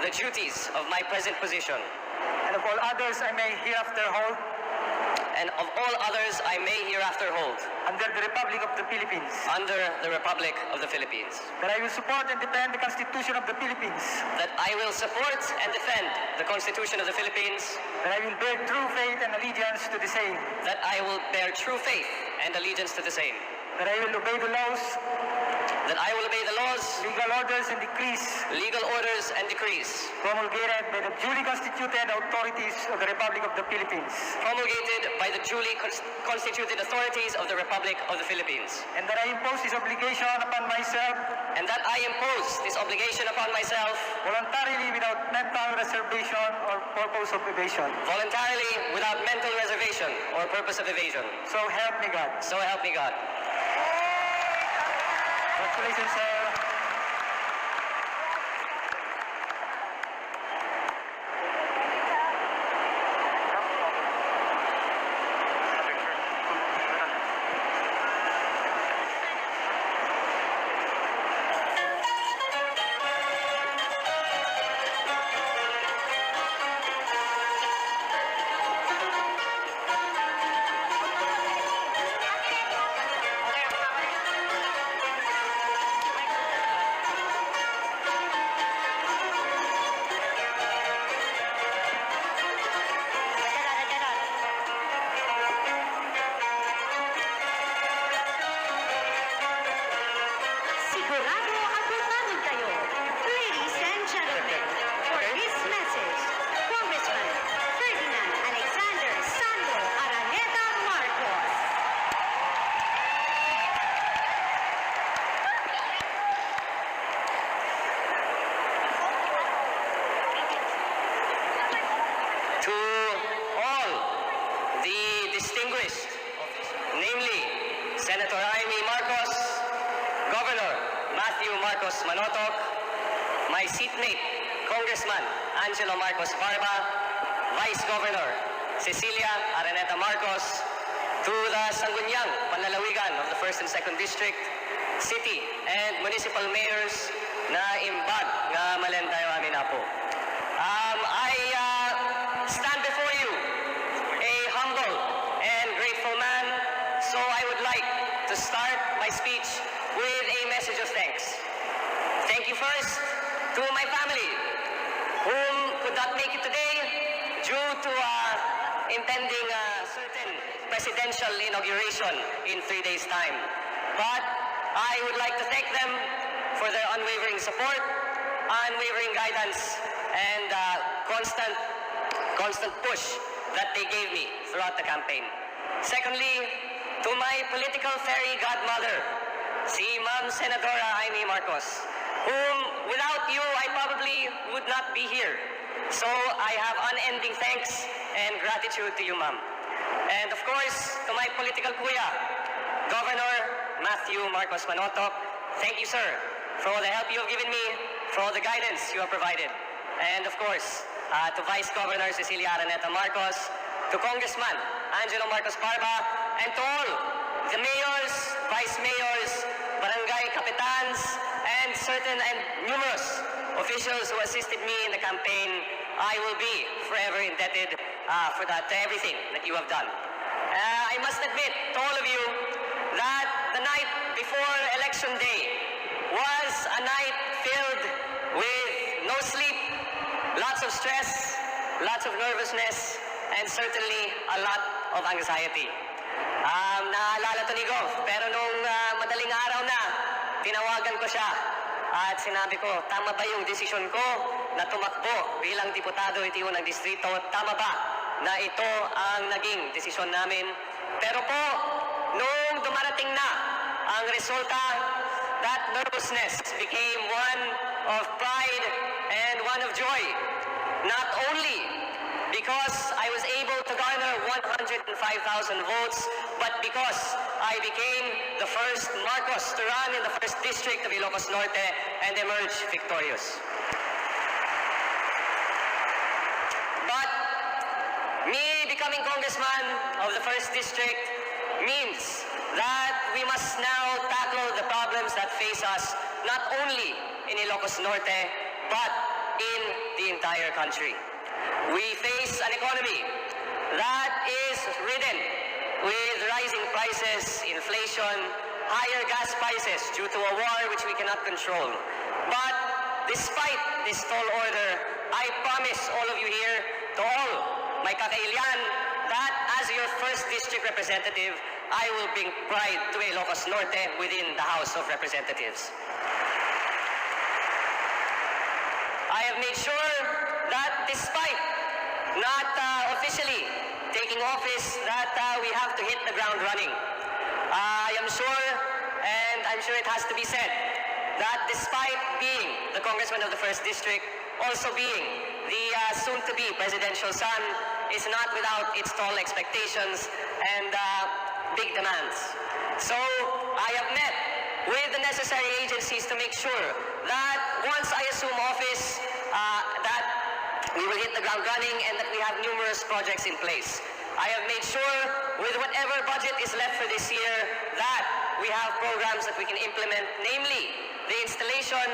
the duties of my present position, and of all others I may hereafter hold and of all others I may hereafter hold under the Republic of the Philippines, under the Republic of the Philippines, that I will support and defend the Constitution of the Philippines, that I will support and defend the Constitution of the Philippines, that I will bear true faith and allegiance to the same, that I will bear true faith and allegiance to the same, that I will obey the laws, that I will obey the laws, legal orders, and decrees promulgated by the duly constituted authorities of the Republic of the Philippines, constituted authorities of the Republic of the Philippines, and that I impose this obligation upon myself voluntarily without mental reservation or purpose of evasion. voluntarily without mental reservation or purpose of evasion. So help me God. So help me God. Congratulations, sir. Namely, Senator Imee Marcos, Governor Matthew Marcos Manotoc, my seatmate, Congressman Angelo Marcos Barba, Vice Governor Cecilia Araneta Marcos, to the Sangguniang Panlalawigan of the 1st and 2nd District, City and Municipal Mayors na imbag nga malendayo amin na po. I stand before you a humble and grateful man, so I would like to start my speech with a message of thanks. Thank you first to my family, whom could not make it today due to impending certain presidential inauguration in 3 days' time. But I would like to thank them for their unwavering support, unwavering guidance, and constant push that they gave me throughout the campaign. Secondly, to my political fairy godmother, si Ma'am Senadora Imee Marcos, whom without you I probably would not be here. So I have unending thanks and gratitude to you, Ma'am. And of course, to my political kuya, Governor Matthew Marcos Manotoc, thank you, sir, for all the help you have given me, for all the guidance you have provided. And of course, to Vice Governor Cecilia Araneta Marcos, to Congressman Angelo Marcos Barba, and to all the mayors, vice mayors, barangay kapitans, and certain and numerous officials who assisted me in the campaign. I will be forever indebted for that, to everything that you have done. I must admit to all of you that the night before Election Day was a night filled with no sleep, lots of stress, lots of nervousness, and certainly a lot of anxiety. Naalala to ni Gov, pero nung madaling araw na, tinawagan ko siya at sinabi ko, tama ba yung desisyon ko na tumakbo bilang diputado itiyo ng distrito? Tama ba na ito ang naging desisyon namin? Pero po, nung dumarating na ang resulta, that nervousness became one of pride and one of joy. Not only because I was able to garner 105,000 votes, but because I became the first Marcos to run in the 1st District of Ilocos Norte and emerge victorious. But me becoming Congressman of the 1st District means that we must now tackle the problems that face us not only in Ilocos Norte, but in the entire country. We face an economy that is ridden with rising prices, inflation, higher gas prices due to a war which we cannot control. But despite this tall order, I promise all of you here, to all my kakailian, that as your first district representative, I will bring pride to Ilocos Norte within the House of Representatives. I have made sure that despite not officially taking office, that we have to hit the ground running. I am sure, and I'm sure it has to be said, that despite being the Congressman of the 1st District, also being the soon-to-be presidential son, is not without its tall expectations and big demands. So I have met with the necessary agencies to make sure that once I assume office, that we will hit the ground running and that we have numerous projects in place. I have made sure with whatever budget is left for this year that we have programs that we can implement, namely the installation